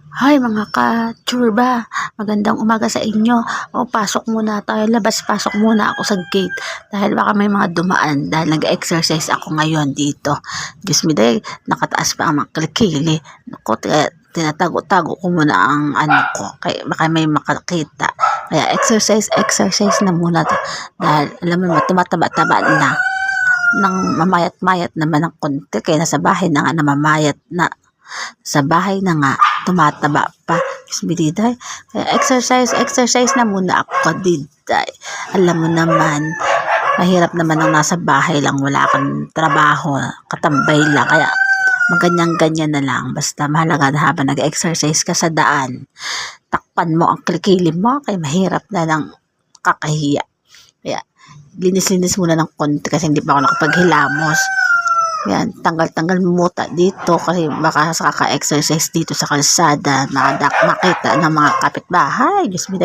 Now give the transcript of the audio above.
Hi mga ka-tsurba, magandang umaga sa inyo. O, pasok muna tayo, labas-pasok muna ako sa gate dahil baka may mga dumaan dahil nag-exercise ako ngayon dito. Diyos me day, nakataas pa ang mga kilikili. Naku, tinatago-tago ko muna ang ano ko, kaya baka may makakita. Kaya exercise na muna dahil alam mo, tumataba-taba na nang mamayat-mayat naman ng konti kaya nasa bahay na nga namamayat na sa bahay na nga, tumataba pa. Bisbiliday. Kaya exercise na muna ako, diday. Alam mo naman, mahirap naman ang nasa bahay lang, wala kang trabaho, katambay lang. Kaya maganyan-ganyan na lang. Basta mahalaga na habang nag-exercise ka sa daan, takpan mo ang kilikili mo, kaya mahirap na lang kakahiya. Kaya linis-linis muna ng konti kasi hindi pa ako nakapaghilamos. Yan, tanggal-tanggal muta dito kasi baka sa kaka-exercise dito sa kalsada, makita ng mga kapitbahay. Diyos me,